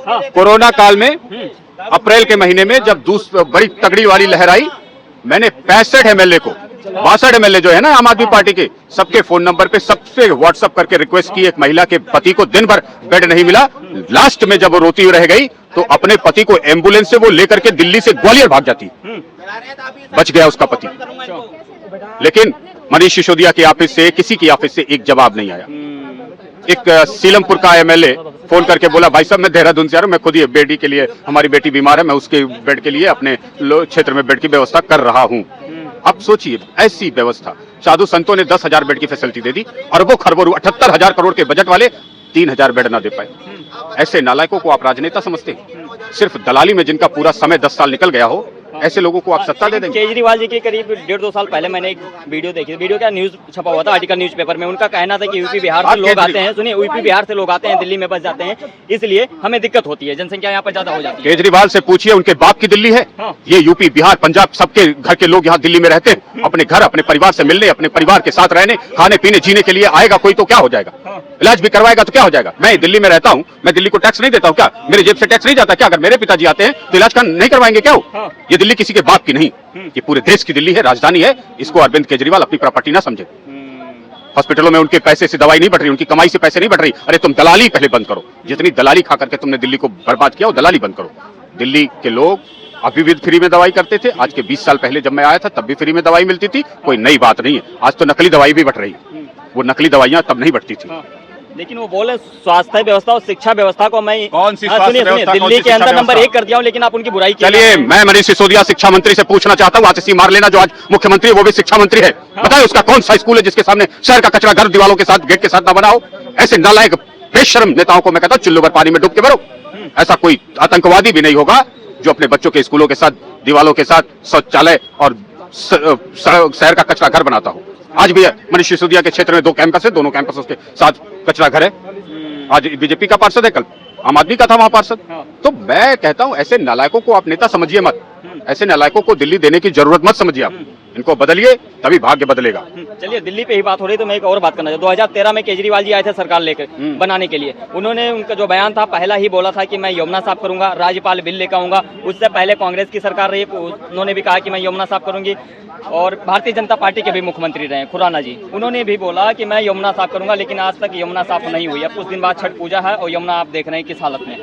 Corona काल में अप्रैल के महीने में जब बड़ी तगड़ी वाली लहर आई, मैंने 65 एमएलए को, 62 एमएलए जो है ना आम आदमी पार्टी के, सबके फोन नंबर पे सबसे व्हाट्सएप करके रिक्वेस्ट की। एक महिला के पति को दिन भर बेड नहीं मिला, लास्ट में जब वो रोती रह गई तो अपने पति को एम्बुलेंस से वो लेकर के दिल्ली से ग्वालियर भाग जाती, बच गया उसका पति। लेकिन मनीष सिसोदिया के ऑफिस से, किसी की ऑफिस से एक जवाब नहीं आया। एक सीलमपुर का एमएलए फोन करके बोला, भाई साहब मैं देहरादून से आ रहा हूं, मैं खुद ही बेटी के लिए, हमारी बेटी बीमार है, मैं उसके बेड के लिए अपने क्षेत्र में बेड की व्यवस्था कर रहा हूं। अब सोचिए, ऐसी व्यवस्था साधु संतों ने 10,000 बेड की फैसिलिटी दे दी, अरबों खरबों 78,000 करोड़ के बजट वाले 3,000 बेड ना दे पाए। ऐसे नालायकों को आप राजनेता समझते हैं? सिर्फ दलाली में जिनका पूरा समय 10 साल निकल गया हो, ऐसे लोगों को आप सत्ता दे देंगे? केजरीवाल जी के करीब 1.5-2 साल पहले मैंने एक वीडियो देखी, वीडियो क्या न्यूज छपा हुआ था, आर्टिकल न्यूज़पेपर में। उनका कहना था कि यूपी बिहार से लोग आते हैं, सुनिए, यूपी बिहार से लोग आते हैं, दिल्ली में बस जाते हैं, इसलिए हमें दिक्कत होती है, जनसंख्या यहाँ पर ज्यादा हो जाती है। केजरीवाल से पूछिए, उनके बाप की दिल्ली है? ये यूपी बिहार पंजाब सबके घर के लोग यहाँ दिल्ली में रहते हैं, अपने घर अपने परिवार से मिलने, अपने परिवार के साथ रहने, खाने पीने जीने के लिए आएगा कोई तो क्या हो जाएगा? इलाज भी करवाएगा तो क्या हो जाएगा? मैं दिल्ली में रहता हूँ, मैं दिल्ली को टैक्स नहीं देता हूँ क्या? मेरे जेब से टैक्स नहीं जाता क्या? अगर मेरे पिताजी आते हैं तो इलाज नहीं करवाएंगे क्या? ये दिल्ली किसी के बाप की नहीं, ये पूरे देश की दिल्ली है, राजधानी है। इसको अरविंद केजरीवाल अपनी प्रॉपर्टी ना समझे। हॉस्पिटलों में उनके पैसे से दवाई नहीं बढ़ रही, उनकी कमाई से पैसे नहीं बढ़ रही। अरे तुम दलाली पहले बंद करो, जितनी दलाली खा करके तुमने दिल्ली को बर्बाद किया वो दलाली बंद करो। दिल्ली के लोग अभी भी फ्री में दवाई करते थे, आज के 20 साल पहले जब मैं आया था तब भी फ्री में दवाई मिलती थी, कोई नई बात नहीं है। आज तो नकली दवाई भी बढ़ रही है, वो नकली दवाइयां तब नहीं बढ़ती थी। लेकिन वो बोले स्वास्थ्य व्यवस्था और शिक्षा व्यवस्था को मैं कौन सी स्वास्थ्य व्यवस्था, दिल्ली के अंदर नंबर 1 कर दिया हूं, लेकिन आप उनकी बुराई की। चलिए, मैं मनीष सिसोदिया शिक्षा मंत्री से पूछना चाहता हूँ, आतिशी मार लेना जो आज मुख्यमंत्री है वो भी शिक्षा मंत्री है, बताए उसका कौन सा स्कूल है जिसके सामने शहर का कचरा घर दीवालों के साथ, गेट के साथ ना बनाओ? ऐसे नालायक बेशर्म नेताओं को मैं कहता हूँ चुल्लू भर पानी में डूब के मरो। ऐसा कोई आतंकवादी भी नहीं होगा जो अपने बच्चों के स्कूलों के साथ, दीवालों के साथ शौचालय और शहर का कचरा घर बनाता हो। आज भी मनीष सिसोदिया के क्षेत्र में 2 कैंपस है, दोनों कैंपस के साथ कचरा घर है। आज बीजेपी का पार्षद है, कल आम आदमी का था वहां पार्षद। तो मैं कहता हूं ऐसे नालायकों को आप नेता समझिए मत, ऐसे नालायकों को दिल्ली देने की जरूरत मत समझिए आप, इनको बदलिए तभी भाग्य बदलेगा। चलिए, दिल्ली पे ही बात हो रही तो मैं एक और बात करना चाहता हूं। 2013 में केजरीवाल जी आए थे सरकार लेकर बनाने के लिए, उन्होंने उनका जो बयान था पहला ही बोला था कि मैं यमुना साफ करूंगा, राज्यपाल बिल लेकर आऊंगा। उससे पहले कांग्रेस की सरकार रही, उन्होंने भी कहा कि मैं यमुना साफ करूंगी, और भारतीय जनता पार्टी के भी मुख्यमंत्री रहे खुराना जी, उन्होंने भी बोला कि मैं यमुना साफ करूंगा, लेकिन आज तक यमुना साफ नहीं हुई। अब कुछ दिन बाद छठ पूजा है और यमुना आप देख रहे हैं किस हालत में।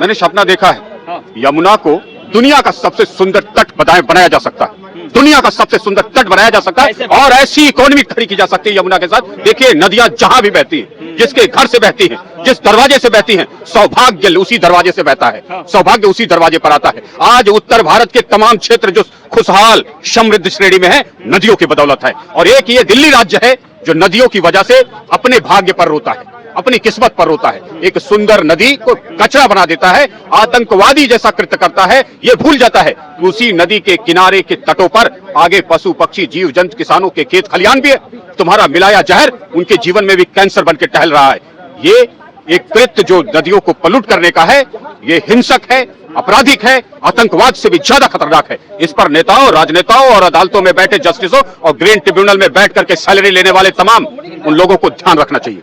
मैंने सपना देखा है, यमुना को दुनिया का सबसे सुंदर तट बनाया जा सकता है, दुनिया का सबसे सुंदर तट बनाया जा सकता है, और ऐसी इकोनॉमी खड़ी की जा सकती है यमुना के साथ। देखिए, नदियां जहां भी बहती हैं, जिसके घर से बहती हैं, जिस दरवाजे से बहती हैं, सौभाग्य उसी दरवाजे से बहता है, सौभाग्य उसी दरवाजे पर आता है। आज उत्तर भारत के तमाम क्षेत्र जो खुशहाल समृद्ध श्रेणी में है, नदियों की बदौलत है। और एक ये दिल्ली राज्य है जो नदियों की वजह से अपने भाग्य पर रोता है, अपनी किस्मत पर रोता है। एक सुंदर नदी को कचरा बना देता है, आतंकवादी जैसा कृत्य करता है, ये भूल जाता है कि उसी नदी के किनारे के तटों पर आगे पशु पक्षी जीव जंतु किसानों के खेत खलियान भी है। तुम्हारा मिलाया जहर उनके जीवन में भी कैंसर बन के टहल रहा है। ये एक कृत्य जो नदियों को पलूट करने का है, ये हिंसक है, आपराधिक है, आतंकवाद से भी ज्यादा खतरनाक है। इस पर नेताओं, राजनेताओं और अदालतों में बैठे जस्टिसों और ग्रीन ट्रिब्यूनल में बैठ करके सैलरी लेने वाले तमाम उन लोगों को ध्यान रखना चाहिए।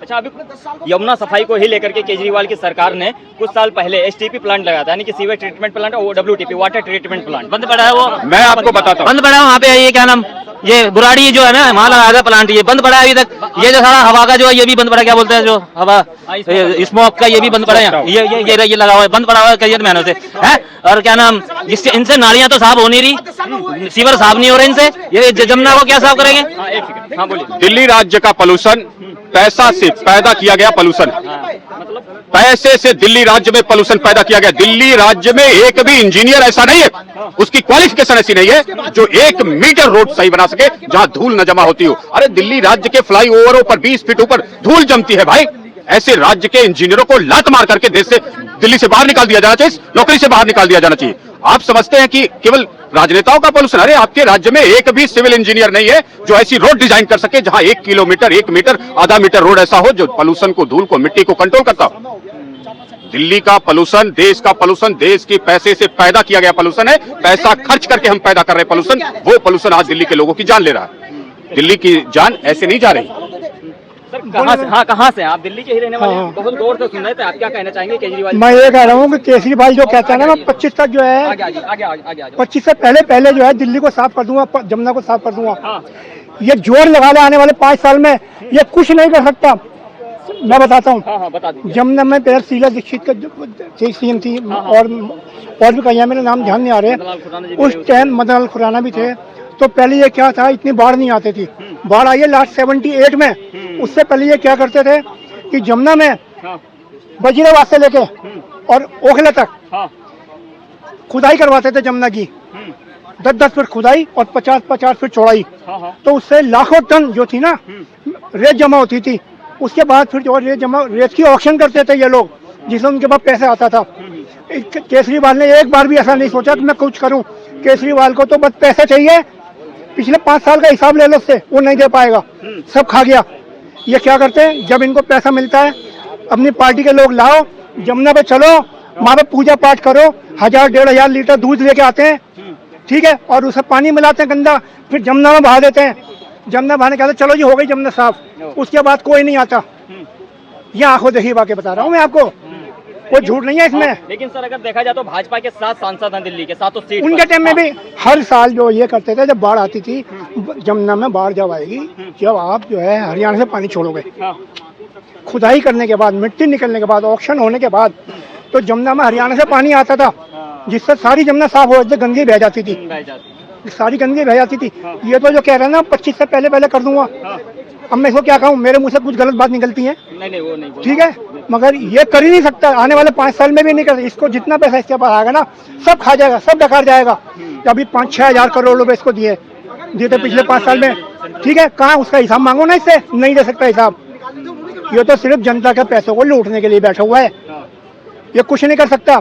अच्छा, अभी यमुना सफाई को ही लेकर के केजरीवाल की सरकार ने कुछ साल पहले एसटीपी प्लांट लगाया था, यानी कि सीवेज ट्रीटमेंट प्लांट और डब्ल्यूटीपी वाटर ट्रीटमेंट प्लांट बंद पड़ा है। वो मैं आपको बताता हूँ, बंद पड़ा है वहाँ पे। ये क्या नाम, ये बुराड़ी जो है ना, वहाँ लगाया था प्लांट, ये बंद पड़ा है अभी तक। ये जो सारा हवा का जो है ये भी बंद पड़ा है, क्या बोलते हैं जो हवा स्मोक का, ये भी बंद पड़ा है। ये लगा हुआ है, बंद पड़ा हुआ है कई महीनों से है। और क्या नाम, जिससे इनसे नालियां तो साफ हो नहीं रही, सीवर साफ नहीं हो रहे इनसे, ये जमुना को क्या साफ करेंगे? हाँ बोलिए। दिल्ली राज्य का पोल्यूशन पैसा से पैदा किया गया पोल्यूशन, पैसे से दिल्ली राज्य में पोल्यूशन पैदा किया गया। दिल्ली राज्य में एक भी इंजीनियर ऐसा नहीं है, उसकी क्वालिफिकेशन ऐसी नहीं है जो 1 मीटर रोड सही बना सके जहां धूल न जमा होती हो। अरे दिल्ली राज्य के फ्लाईओवरों पर 20 फीट ऊपर धूल जमती है भाई। ऐसे राज्य के इंजीनियरों को लात मार करके देश से, दिल्ली से बाहर निकाल दिया जाना चाहिए, नौकरी से बाहर निकाल दिया जाना चाहिए। आप समझते हैं कि केवल राजनेताओं का पोल्यूशन? अरे आपके राज्य में एक भी सिविल इंजीनियर नहीं है जो ऐसी रोड डिजाइन कर सके जहां 1 किलोमीटर, 1 मीटर, आधा मीटर रोड ऐसा हो जो पोल्यूशन को, धूल को, मिट्टी को कंट्रोल करता हो। दिल्ली का पोल्यूशन, देश का पोल्यूशन, देश के पैसे से पैदा किया गया पोल्यूशन है। पैसा खर्च करके हम पैदा कर रहे हैं पोल्यूशन, वो पोल्यूशन आज दिल्ली के लोगों की जान ले रहा है। दिल्ली की जान ऐसे नहीं जा रही। सर कहाँ से, हाँ कहाँ से आप? दिल्ली के ही रहने वाले हैं? बहुत गौर से सुन रहे थे आप, क्या कहना चाहेंगे केजरीवाल? मैं ये कह रहा हूँ कि केजरीवाल जो कहता है ना, मैं 25 तक जो है, आगे आगे आगे आगे आगे आगे 25 से पहले जो है दिल्ली को साफ कर दूंगा, जमुना को साफ कर दूंगा। हाँ ये जोर लगा ले आने वाले 5 साल में, ये कुछ नहीं कर सकता। मैं बताता हूँ, हाँ हाँ बता दीजिए। जमुना में पहले शीला दीक्षित का सीएम थी, और भी कहीं मेरे नाम ध्यान नहीं आ रहे। उस टाइम मदन लाल खुराना भी थे। तो पहले ये क्या था, इतनी बाढ़ नहीं आती थी। बाढ़ आई है लास्ट 78 में। उससे पहले ये क्या करते थे कि जमुना में वजीराबाद से लेके और ओखला तक खुदाई करवाते थे जमुना की, 10-10 फीट खुदाई और 50-50 फीट चौड़ाई। तो उससे लाखों टन जो थी ना रेत जमा होती थी। उसके बाद फिर जो रेत की ऑक्शन करते थे ये लोग, जिसमें उनके पास पैसे आता था। केजरीवाल ने एक बार भी ऐसा नहीं सोचा कि मैं कुछ करूं। केजरीवाल को तो बस पैसा चाहिए। पिछले 5 साल का हिसाब ले लो उससे, वो नहीं दे पाएगा, सब खा गया। ये क्या करते हैं, जब इनको पैसा मिलता है अपनी पार्टी के लोग लाओ, जमुना पे चलो, वहां पे पूजा पाठ करो, 1000-1500 लीटर दूध लेके आते हैं, ठीक है, और उसे पानी मिलाते हैं गंदा, फिर जमुना में बहा देते हैं। जमुना बहाने कहते चलो जी हो गई जमुना साफ। उसके बाद कोई नहीं आता। ये आंखों देखी बातें बता रहा हूँ मैं आपको, कोई झूठ नहीं है इसमें। लेकिन सर अगर देखा जाए तो भाजपा के 7 सांसद हैं दिल्ली के, 7 सीट उनके टाइम में भी हर साल जो ये करते थे, जब बाढ़ आती थी, जमुना में बाढ़ जब आएगी, जब आप जो है हरियाणा से पानी छोड़ोगे, खुदाई करने के बाद, मिट्टी निकलने के बाद, ऑक्शन होने के बाद, तो जमुना में हरियाणा से पानी आता था, जिससे सारी जमुना साफ हो जाती, गंदगी बह जाती थी, सारी गंदगी बह जाती थी। ये तो जो कह रहे हैं ना 25 से पहले कर दूंगा, अब मैं इसको क्या कहूँ, मेरे मुंह से कुछ गलत बात निकलती है, नहीं वो नहीं, ठीक है, मगर ये कर ही नहीं सकता। आने वाले 5 साल में भी नहीं कर। इसको जितना पैसा इसके पास आएगा ना, सब खा जाएगा, सब डकार जाएगा। अभी 5-6 हजार करोड़ रुपए इसको दिए थे पिछले 5 साल में, ठीक है, कहाँ उसका हिसाब मांगो ना, इससे नहीं दे सकता हिसाब। ये तो सिर्फ जनता के पैसों को लूटने के लिए बैठा हुआ है, ये कुछ नहीं कर सकता,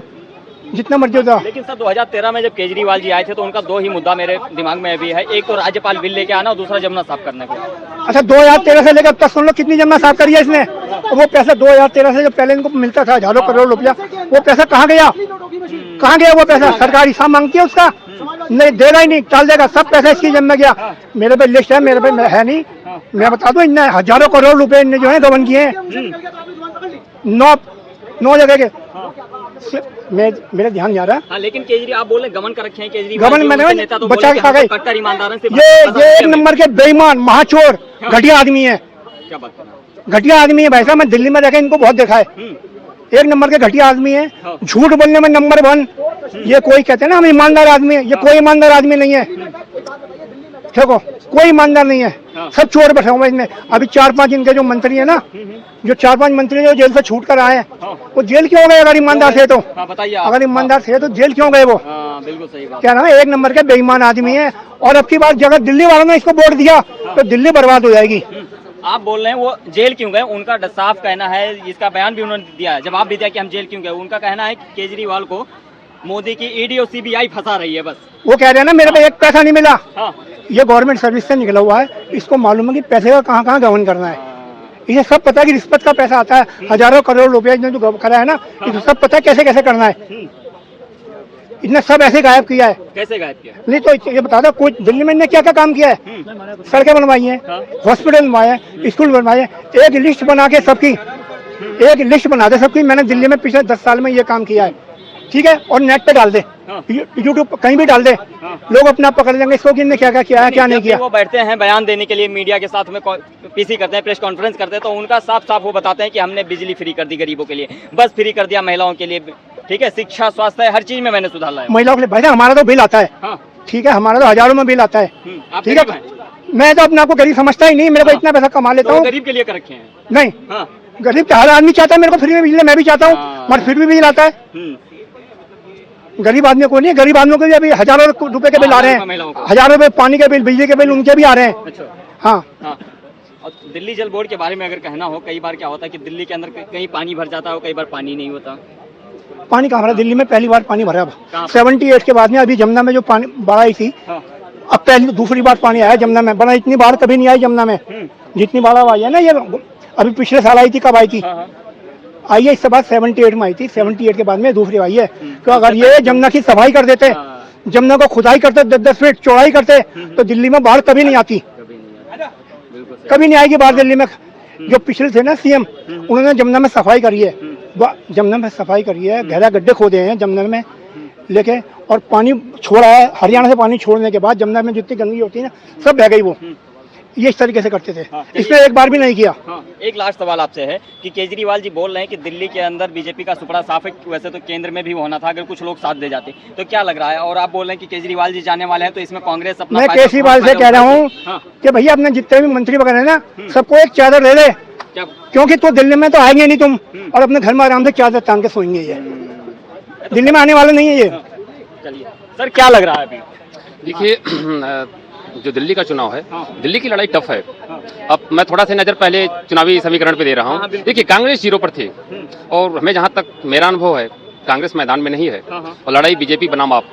जितना मर्जी होता। लेकिन सर 2013 में जब केजरीवाल जी आए थे तो उनका 2 ही मुद्दा मेरे दिमाग में भी है, एक तो राज्यपाल बिल लेके आना और दूसरा जमुना साफ करने का। अच्छा, 2013 से लेकर अब तक सुन लो कितनी जमुना साफ करी है इसने। वो पैसा 2013 से जो पहले इनको मिलता था हजारों करोड़ रुपया, वो पैसा कहाँ गया, कहाँ गया वो पैसा? सरकार हिसाब मांगती है उसका, नहीं देगा ही नहीं, टाल देगा, सब पैसा इसकी जेब में गया। मेरे पे लिस्ट है, मेरे पे है नहीं, मैं बता दूं, इनने हजारों करोड़ रुपए इनने जो है गबन किए हैं 9 जगह के। मेरे ध्यान जा रहा है। हाँ, लेकिन केजरीवाल आप बोल रहे गमन कर रखे हैं केजरीवाल, गमन मैंने नेता तो बचा के खा गए। कट्टर ईमानदारों से ये 1 नंबर के बेईमान, महाचोर, घटिया आदमी है, क्या बात कर रहे हैं? घटिया आदमी है भाई साहब। मैं दिल्ली में रहकर इनको बहुत देखा है, 1 नंबर के घटिया आदमी है, झूठ बोलने में नंबर 1। ये कोई कहते हैं ना हम ईमानदार आदमी है, ये कोई ईमानदार आदमी नहीं है, देखो कोई ईमानदार नहीं है, सब चोर बैठे हुए इसमें। अभी 4-5 इनके जो मंत्री है ना, जो 4-5 मंत्री जो जेल से छूट कर आए हैं, वो जेल क्यों गए? अगर ईमानदार थे तो बताइए, अगर ईमानदार थे तो जेल क्यों गए वो? बिल्कुल सही बात। क्या ना, 1 नंबर के बेईमान आदमी है। और अब की बार अगर दिल्ली वालों ने इसको वोट दिया तो दिल्ली बर्बाद हो जाएगी। आप बोल रहे हैं वो जेल क्यों गए, उनका साफ कहना है, इसका बयान भी उन्होंने दिया है, जवाब भी दिया कि हम जेल क्यों गए। उनका कहना है कि केजरीवाल को मोदी की ईडी और सीबीआई फंसा रही है बस। वो कह रहे हैं ना मेरे पे 1 पैसा नहीं मिला। ये गवर्नमेंट सर्विस से निकला हुआ है, इसको मालूम है कि पैसे का कहाँ गबन करना है। इसे सब पता है कि रिश्वत का पैसा आता है, हजारों करोड़ रुपया इसने जो करा है ना, इसे सब पता है कैसे कैसे करना है। इसने सब ऐसे गायब किया है। कैसे गायब किया? नहीं तो ये बता दो, कुछ दिल्ली में इन्हें क्या क्या काम किया है? सड़कें बनवाई हैं, हॉस्पिटल बनवाए हैं, स्कूल बनवाए हैं। एक लिस्ट बना के सबकी, एक लिस्ट बना दे सबकी। मैंने दिल्ली में पिछले 10 साल में ये काम किया है, ठीक है, और नेट पे डाल दे, यूट्यूब कहीं भी डाल दे, लोग अपना पकड़ लेंगे इसको कि इनने क्या क्या किया है, क्या नहीं किया। वो बैठते हैं बयान देने के लिए मीडिया के साथ में, पीसी करते हैं, प्रेस कॉन्फ्रेंस करते हैं, तो उनका साफ साफ वो बताते हैं कि हमने बिजली फ्री कर दी गरीबों के लिए, बस फ्री कर दिया महिलाओं के लिए, ठीक है, शिक्षा, स्वास्थ्य, हर चीज में मैंने सुधार लाया महिलाओं के लिए। भाई हमारा तो बिल आता है, ठीक है, हमारा तो हजारों में बिल आता है, ठीक है। मैं तो अपने आपको गरीब समझता ही नहीं, मेरे को इतना पैसा कमा लेता हूँ। गरीब के लिए कर रखे हैं? नहीं, गरीब का हर आदमी चाहता है मेरे को फ्री में बिजली, मैं भी चाहता हूँ, मगर फिर भी बिल आता है। गरीब आदमी को नहीं, गरीब आदमियों के लिए अभी हजारों रुपए के बिल आ रहे हैं, हजारों रुपए पानी के बिल, बिजली के बिल उनके भी आ रहे हैं। अच्छा, हाँ। और दिल्ली जल बोर्ड के बारे में अगर कहना हो, कई बार क्या होता है कि दिल्ली के अंदर कहीं पानी भर जाता है, कई बार पानी नहीं होता। पानी कहाँ भरा? दिल्ली में पहली बार पानी भरा 78 के बाद में। अभी जमुना में जो पानी बाढ़ आई थी, अब पहली दूसरी बार पानी आया जमुना में। बड़ा इतनी बाढ़ कभी नहीं आई जमुना में, जितनी बाढ़ आई है ना। ये अभी पिछले साल आई थी, कब आई थी? आई है इससे बाद 78 में आई थी, 78 के बाद में दूसरी आई है। तो अगर ये जमुना की सफाई कर देते, जमुना को खुदाई करते, 10-10 फीट चौड़ाई करते, तो दिल्ली में बाढ़ कभी नहीं आती, कभी नहीं आएगी बाढ़ दिल्ली में। जो पिछले थे ना सीएम, उन्होंने जमुना में सफाई करी है, जमुना में सफाई करी है, गहरा गड्ढे खोदे हैं जमुना में लेके, और पानी छोड़ा है हरियाणा से। पानी छोड़ने के बाद जमुना में जितनी गंदगी होती है ना सब बह गई वो। ये इस तरीके से करते थे, इसने एक बार भी नहीं किया। एक लास्ट सवाल आपसे है कि केजरीवाल जी बोल रहे हैं कि दिल्ली के अंदर बीजेपी का सुपड़ा साफ है, वैसे तो केंद्र में भी होना था अगर कुछ लोग साथ दे जाते, तो क्या लग रहा है? और आप बोल रहे हैं कि केजरीवाल जी जाने वाले हैं, तो इसमें कांग्रेस अपना मैं केजरीवाल से कह रहा हूँ कि भैया अपने जितने भी मंत्री वगैरह है ना, सबको एक चादर दे दे, क्योंकि तो दिल्ली में तो आएंगे नहीं तुम, और अपने घर में आराम से चादर तान के सोएंगे। ये दिल्ली में आने वाले नहीं है ये। चलिए सर, क्या लग रहा है अभी? देखिए, जो दिल्ली का चुनाव है, दिल्ली की लड़ाई टफ है। अब मैं थोड़ा सा नजर पहले चुनावी समीकरण पे दे रहा हूँ। देखिए, कांग्रेस 0 पर थी, और हमें जहाँ तक मेरा अनुभव है, कांग्रेस मैदान में नहीं है, और लड़ाई बीजेपी बनाम आप,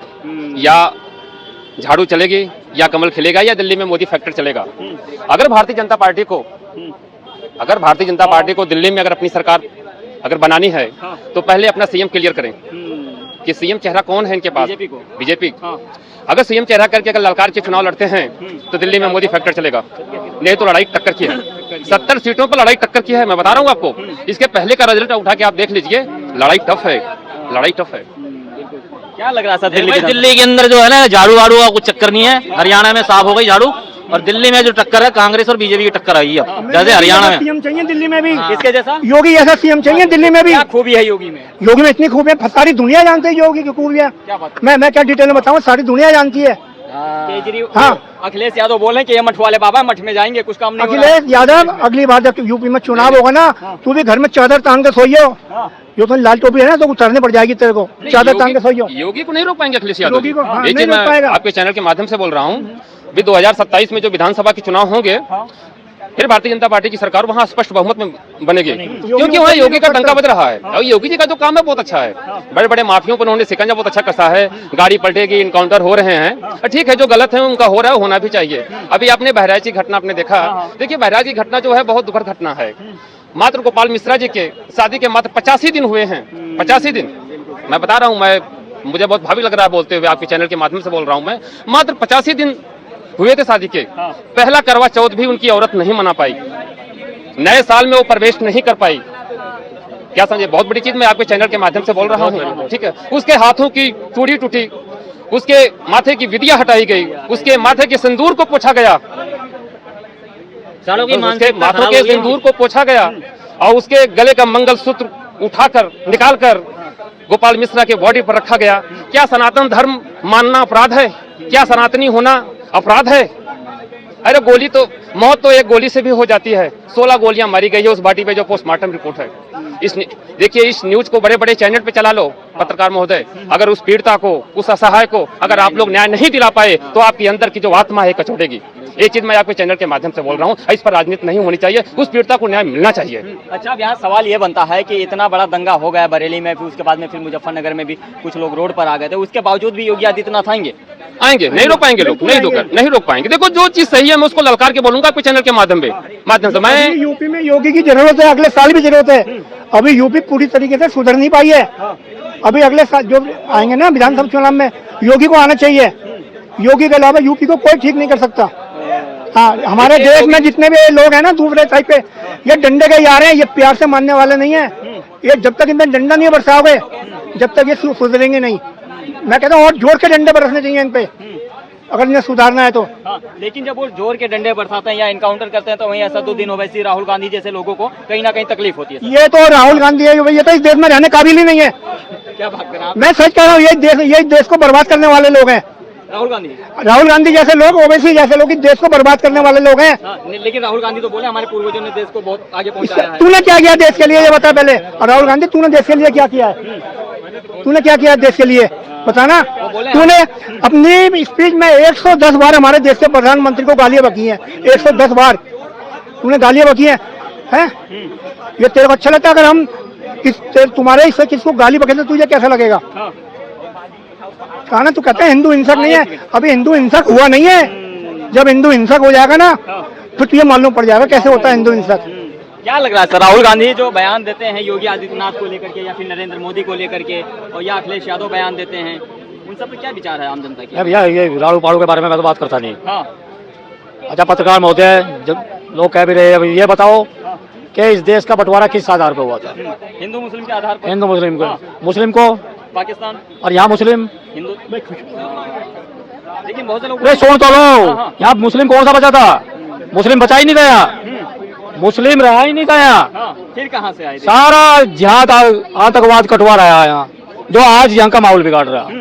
या झाड़ू चलेगी या कमल खिलेगा या दिल्ली में मोदी फैक्टर चलेगा। अगर भारतीय जनता पार्टी को दिल्ली में अगर अपनी सरकार अगर बनानी है, तो पहले अपना सीएम क्लियर करें कि सीएम चेहरा कौन है इनके पास। बीजेपी अगर सीएम चेहरा करके अगर ललकार के चुनाव लड़ते हैं, तो दिल्ली में मोदी फैक्टर चलेगा, नहीं तो लड़ाई टक्कर की है। 70 सीटों पर लड़ाई टक्कर की है, मैं बता रहा हूँ आपको। इसके पहले का रिजल्ट उठा के आप देख लीजिए, लड़ाई टफ है, लड़ाई टफ है। क्या लग रहा है सर दिल्ली के अंदर जो है ना, झाड़ू वाड़ू का कुछ चक्कर नहीं है। हरियाणा में साफ हो गई झाड़ू, और दिल्ली में जो टक्कर है कांग्रेस और बीजेपी की टक्कर आई है। अब जैसे हरियाणा में सीएम चाहिए, दिल्ली में भी इसके जैसा योगी ऐसा सीएम चाहिए दिल्ली में भी। क्या खूबी है योगी में? योगी में इतनी खूबियां सारी दुनिया जानती है योगी की खूबियां। क्या बात? मैं क्या डिटेल में बताऊं, सारी दुनिया जानती है। केजरीवाल अखिलेश यादव बोल रहे हैं कि ये मठ वाले बाबा मठ में जाएंगे, कुछ काम नहीं हो रहा है। अखिलेश यादव अगली बार जब यूपी में चुनाव होगा ना, तू भी घर में चादर तान के सोइयो। जो तो लाल टोपी है ना, तो उतारने पड़ जाएगी तेरे को, चादर तान के सोइयो। योगी को नहीं रोक पाएंगे अखिलेश यादव जी। योगी को ये चीज मैं आपके चैनल के माध्यम से बोल रहा हूँ। अभी 2027 में जो विधानसभा के चुनाव होंगे, फिर भारतीय जनता पार्टी की सरकार वहाँ स्पष्ट बहुमत में बनेगी, क्योंकि वहाँ योगी का डंका बज रहा है। और योगी जी का जो काम है बहुत अच्छा है। बड़े बड़े माफियों पर उन्होंने शिकंजा बहुत अच्छा कसा है, गाड़ी पलटेगी, इनकाउंटर हो रहे हैं। ठीक है, जो गलत है उनका हो रहा है, होना भी चाहिए। अभी आपने बहराइच की घटना आपने देखा, देखिए बहराइच की घटना जो है बहुत दुखद घटना है। मात्र गोपाल मिश्रा जी के शादी के मात्र 85 दिन हुए हैं, 85 दिन। मैं बता रहा हूँ, मुझे बहुत भावी लग रहा है बोलते हुए, आपके चैनल के माध्यम से बोल रहा हूँ मैं। मात्र 85 दिन हुए थे शादी के। पहला करवा चौथ भी उनकी औरत नहीं मना पाई, नए साल में वो प्रवेश नहीं कर पाई। क्या समझे, बहुत बड़ी चीज मैं आपके चैनल के माध्यम से बोल रहा हूँ। ठीक है, उसके हाथों की चूड़ी टूटी, उसके माथे की विदिया हटाई गई, उसके माथे के सिंदूर को पोछा गया, उसके माथों के सिंदूर को पोछा गया, और उसके गले का मंगलसूत्र उठाकर निकालकर गोपाल मिश्रा के बॉडी पर रखा गया। क्या सनातन धर्म मानना अपराध है? क्या सनातनी होना अपराध है? अरे गोली तो, मौत तो एक गोली से भी हो जाती है। 16 गोलियां मारी गई है उस बॉडी पे, जो पोस्टमार्टम रिपोर्ट है। देखिए, इस न्यूज को बड़े बड़े चैनल पे चला लो पत्रकार महोदय। अगर उस पीड़िता को, उस असहाय को अगर आप लोग न्याय नहीं दिला पाए, तो आपके अंदर की जो आत्मा है कचोटेगी। ये चीज मैं आपके चैनल के माध्यम से बोल रहा हूँ। इस पर राजनीति नहीं होनी चाहिए, उस पीड़िता को न्याय मिलना चाहिए। अच्छा, अब यहाँ सवाल ये बनता है कि इतना बड़ा दंगा हो गया बरेली में, फिर उसके बाद में फिर मुजफ्फरनगर में भी कुछ लोग रोड पर आ गए थे, उसके बावजूद भी योगी आदित्यनाथ आएंगे? नहीं रोक पाएंगे लोग, नहीं रोक पाएंगे। देखो, जो चीज सही है मैं उसको ललकार के बोलूंगा आपके चैनल के माध्यम से। मैं यूपी में योगी की जरूरत है, अगले साल भी जरूरत है। अभी यूपी पूरी तरीके से सुधर नहीं पाई है। अभी अगले साल जो आएंगे ना विधानसभा चुनाव में, योगी को आना चाहिए। योगी के अलावा यूपी को कोई ठीक नहीं कर सकता। हाँ, हमारे देश में जितने भी लोग हैं ना दूसरे साइड पे, ये डंडे के यार हैं, ये प्यार से मानने वाले नहीं है। ये जब तक इनमें डंडा नहीं बरसाओगे, जब तक ये सुधरेंगे नहीं। मैं कहता हूँ और जोर के डंडे बरसने चाहिए इन पे, अगर इन्हें सुधारना है तो। लेकिन जब वो जोर के डंडे बरसाते हैं या इनकाउंटर करते हैं, तो वहीं असदुद्दीन ओवैसी, राहुल गांधी जैसे लोगों को कहीं ना कहीं तकलीफ होती है। ये तो राहुल गांधी है, ये तो इस देश में रहने काबिल ही नहीं है। क्या बात कर रहे हैं आप? मैं सच कह रहा हूँ, यही देश को बर्बाद करने वाले लोग हैं। राहुल गांधी जैसे लोग, ओवैसी जैसे लोग इस देश को बर्बाद करने वाले लोग हैं। लेकिन राहुल गांधी तो बोले हमारे पूर्वजों ने देश को बहुत आगे पहुंचाया है। तूने क्या किया देश के लिए, ये बता पहले। और राहुल गांधी, तूने देश के लिए क्या किया है? तूने क्या किया देश के लिए, बताना। तूने अपनी स्पीच में 110 बार हमारे देश के प्रधानमंत्री को गालियां बकी हैं। 110 बार तूने गालियां बकी हैं। ये तेरे को अच्छा लगता है? अगर हम तुम्हारे इससे किसको गाली बके तो तुझे कैसा लगेगा? कहा ना, तू कहता है हिंदू हिंसक नहीं है। अभी हिंदू हिंसक हुआ नहीं है। जब हिंदू हिंसक हो जाएगा ना, तो तुझे मालूम पड़ जाएगा कैसे होता है हिंदू हिंसक। क्या लग रहा है सर, राहुल गांधी जो बयान देते हैं योगी आदित्यनाथ को लेकर के, या फिर नरेंद्र मोदी को लेकर के, और या अखिलेश यादव बयान देते हैं, उन सब पे क्या विचार है आम जनता की? भैया, ये लाड़ू पाड़ू के बारे में मैं तो बात करता नहीं। हाँ, अच्छा पत्रकार महोदय, जब लोग कह भी रहे हैं, ये बताओ कि इस देश का बंटवारा किस आधार पर हुआ था। हिंदू मुस्लिम के आधार पर, हिंदू मुस्लिम को, हाँ। मुस्लिम को पाकिस्तान और यहाँ मुस्लिम। हिंदू, लेकिन बहुत से लोग अरे सुन तो लो, हाँ। यहाँ मुस्लिम कौन सा बचा था? मुस्लिम बचा ही नहीं था यहाँ, मुस्लिम रहा ही नहीं था यहाँ। हाँ, फिर कहाँ से आए थे? सारा जिहाद आतंकवाद कटवा रहा है यहाँ, जो आज यहाँ का माहौल बिगाड़ रहा है।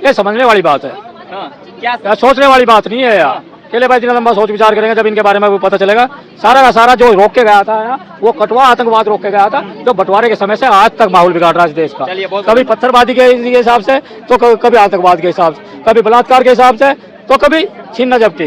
ये समझने वाली बात है, हाँ, क्या या सोचने वाली बात नहीं है यार। अकेले भाई जितना लंबा सोच विचार करेंगे जब इनके बारे में वो पता चलेगा। सारा का सारा जो रोक के गया था यहाँ, वो कटवा आतंकवाद रोक के गया था, जो बंटवारे के समय से आज तक माहौल बिगाड़ रहा है इस देश का। चलिए, बहुत कभी पत्थरबाजी के हिसाब से, तो कभी आतंकवाद के हिसाब से, कभी बलात्कार के हिसाब से, तो कभी छीनना जब्ती।